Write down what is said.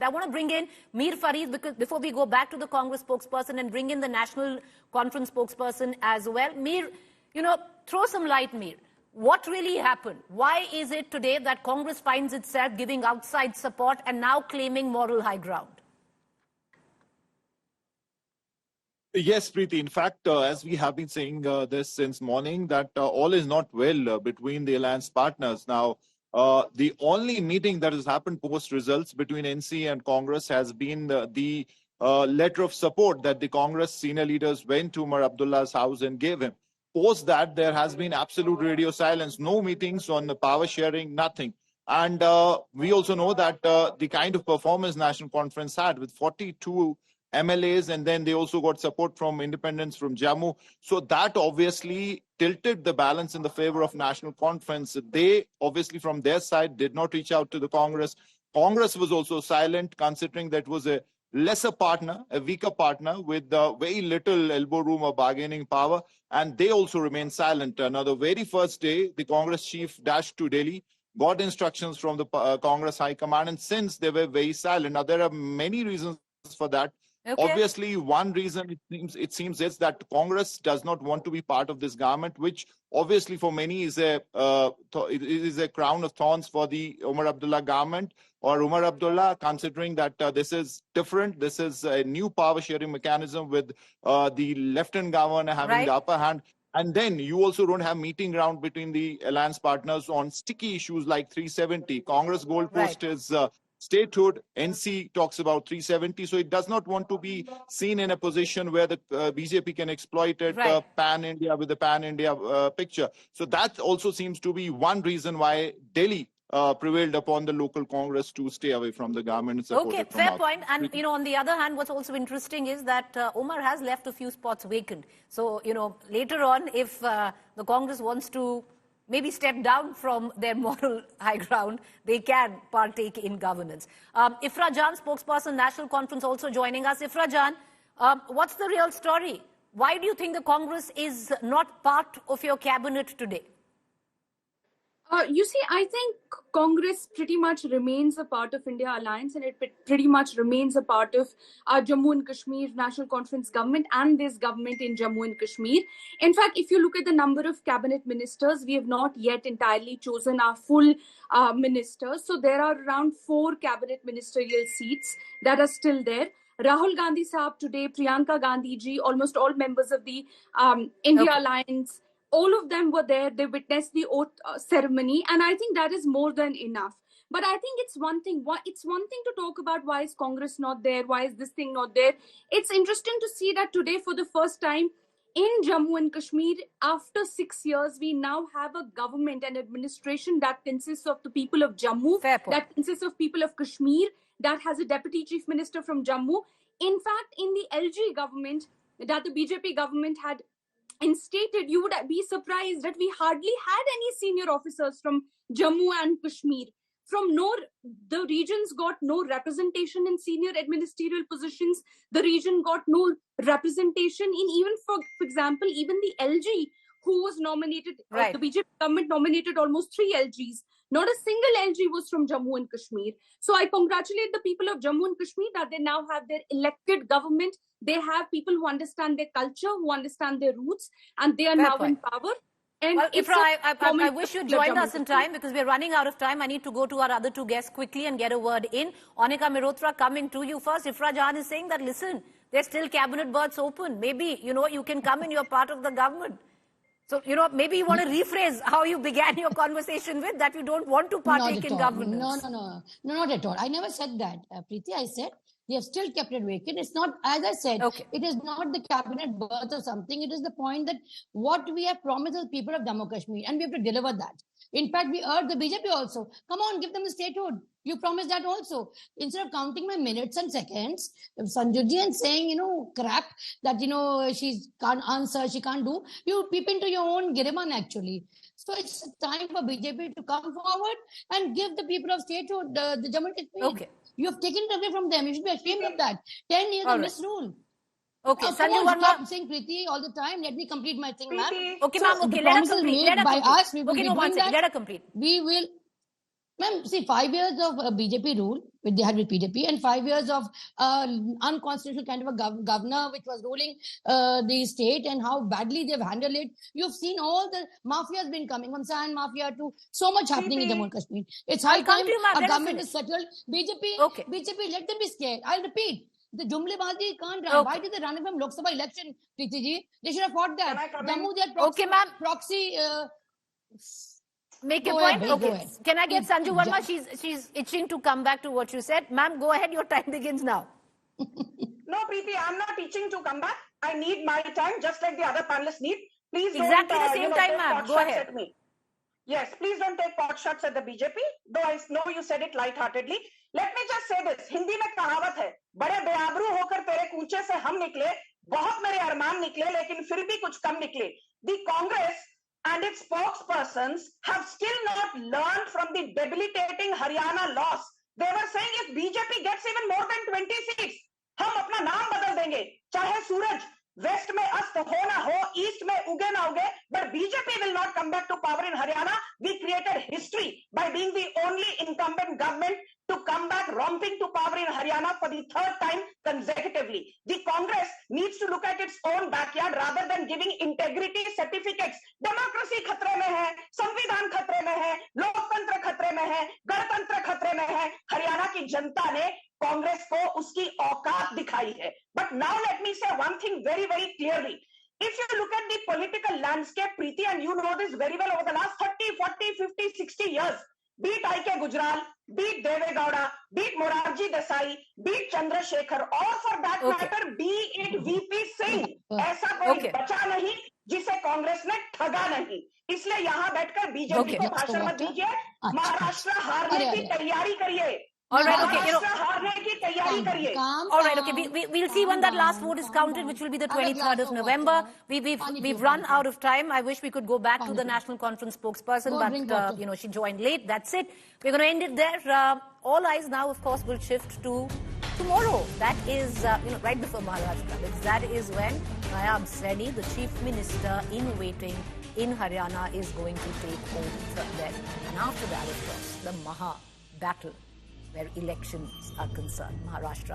I want to bring in Mir Farid because before we go back to the Congress spokesperson and bring in the National Conference spokesperson as well. Mir, throw some light, Mir. What really happened? Why is it today that Congress finds itself giving outside support and now claiming moral high ground? Yes, Preeti. In fact, as we have been saying this since morning, that all is not well between the alliance partners. Now, the only meeting that has happened post-results between NC and Congress has been the letter of support that the Congress senior leaders went to Umar Abdullah's house and gave him. Post that, there has been absolute radio silence, no meetings on the power sharing, nothing. And we also know that the kind of performance National Conference had with 42 MLAs, and then they also got support from independents from Jammu. So that obviously tilted the balance in the favor of National Conference. They obviously from their side did not reach out to the Congress. Congress was also silent, considering that it was a lesser partner, a weaker partner with very little elbow room or bargaining power, and they also remained silent. Now, the very first day, the Congress chief dashed to Delhi, got instructions from the Congress High Command, and since they were very silent. Now, there are many reasons for that. Okay. Obviously, one reason it seems is that Congress does not want to be part of this government, which obviously for many is a crown of thorns for the Umar Abdullah government or Umar Abdullah, considering that this is different. This is a new power sharing mechanism with the lieutenant governor having the upper hand. And then you also don't have meeting ground between the alliance partners on sticky issues like 370. Congress goalpost is statehood. NC talks about 370. So it does not want to be seen in a position where the BJP can exploit it pan-India with the pan-India picture. So that also seems to be one reason why Delhi prevailed upon the local Congress to stay away from the government. Okay, fair point. And, on the other hand, what's also interesting is that Omar has left a few spots vacant. So, later on, if the Congress wants to maybe step down from their moral high ground, they can partake in governance. Ifra Jan, spokesperson, National Conference, also joining us. Ifra Jan, what's the real story? Why do you think the Congress is not part of your cabinet today? You see, I think Congress pretty much remains a part of India Alliance, and it pretty much remains a part of our Jammu and Kashmir National Conference government and this government in Jammu and Kashmir. In fact, if you look at the number of cabinet ministers, we have not yet entirely chosen our full ministers. So there are around 4 cabinet ministerial seats that are still there. Rahul Gandhi Saab today, Priyanka Gandhi ji, almost all members of the India Alliance, all of them were there. They witnessed the oath ceremony, and I think that is more than enough. But I think it's one thing. It's one thing to talk about why is Congress not there? Why is this thing not there? It's interesting to see that today, for the first time in Jammu and Kashmir, after 6 years, we now have a government and administration that consists of the people of Jammu, that consists of people of Kashmir, that has a deputy chief minister from Jammu. In fact, in the LG government that the BJP government had instated, you would be surprised that we hardly had any senior officers from Jammu and Kashmir. The regions got no representation in senior administrative positions. The region got no representation in even, for example, even the LG who was nominated, the BJP government nominated almost 3 LGs. Not a single LG was from Jammu and Kashmir. So I congratulate the people of Jammu and Kashmir that they now have their elected government. They have people who understand their culture, who understand their roots, and they are now in power. And well, Ifra, I wish you joined us in time because we're running out of time. I need to go to our other 2 guests quickly and get a word in. Anika Mehrotra, coming to you first. Ifra Jan is saying that, listen, there's still cabinet berths open. Maybe, you can come and you're part of the government. So, maybe you want to rephrase how you began your conversation with that you don't want to partake in governance. No, not at all. I never said that, Preeti. I said they have still kept it vacant. It's not, as I said, it is not the cabinet berth or something. It is the point that what we have promised the people of Jammu Kashmir, and we have to deliver that. In fact, we urge the BJP also, come on, give them a statehood. You promised that also. Instead of counting my minutes and seconds, Sanjuji and saying, crap, that, she can't answer, she can't do, you peep into your own Giriman actually. So it's time for BJP to come forward and give the people of statehood the Jammu and Kashmir. You have taken it away from them. You should be ashamed of that. 10 years of misrule. Okay, Sanju, stop saying Preeti all the time. Let me complete my thing, ma'am. Okay, ma'am. Okay, let her complete. Let her complete. Okay, no, one second. Let her complete. We will. Ma'am, see, 5 years of BJP rule, which they had with PDP, and 5 years of unconstitutional kind of a governor which was ruling the state, and how badly they've handled it. You've seen all the mafia has been coming, from sand mafia to so much happening in Jammu and Kashmir. It's high time our government is settled. BJP, let them be scared. I'll repeat. The Jumlebazi can't run. Why did they run from Lok Sabha election, Preeti ji? They should have fought that. Jammu, they had proxy. Make your point. Okay. Can I get Sanju Verma? She's itching to come back to what you said. Ma'am, go ahead. Your time begins now. No, Preeti, I'm not itching to come back. I need my time, just like the other panelists need. Please exactly don't the same time, ma'am. Go ahead. At me. Yes, please don't take pot shots at the BJP. Though I know you said it lightheartedly. Let me just say this. Hindi में कहावत है, बड़े बेआबरू होकर तेरे कूचे से हम निकले, बहुत मेरे अरमान निकले, लेकिन फिर भी कुछ कम निकले. The Congress and its spokespersons have still not learned from the debilitating Haryana loss. They were saying if BJP gets even more than 20 seats, हम अपना नाम बदल देंगे, चाहे सूरज वेस्ट में अस्त हो ना हो, ईस्ट में उगे ना उगे, but BJP will not come back to power in Haryana. We created history by being the only incumbent government to come back romping to power in Haryana for the third time consecutively. The Congress needs to look at its own backyard rather than giving integrity certificates. Democracy खतरे में है, संविधान खतरे में है, लोकतंत्र खतरे में है, गणतंत्र खतरे में है. हरियाणा की जनता ने कांग्रेस को उसकी औकात दिखाई है. But now let me say one thing very, very clearly. If you look at the political landscape, Preeti, and you know this very well, over the last 30, 40, 50, 60 years, be it I.K. Gujral, be it Deve Gowda, be it Morarji Desai, be it Chandrasekhar, or for that matter, be it VP Singh, ऐसा कोई बचा नहीं जिसे कांग्रेस ने ठगा नहीं. इसलिए यहाँ बैठकर बीजेपी को भाषण मत दीजिए. महाराष्ट्र हारने की तैयारी करिए. All right, okay. All right, okay. We'll see when that last vote is counted, which will be the 23rd of November. We've run out of time. I wish we could go back to the National Conference spokesperson, but she joined late. That's it. We're going to end it there. All eyes now, of course, will shift to tomorrow. That is, right before Maharashtra. Because that is when Nayab Saini, the Chief Minister in waiting in Haryana, is going to take over there. And after that, of course, the Maha battle, where elections are concerned. Maharashtra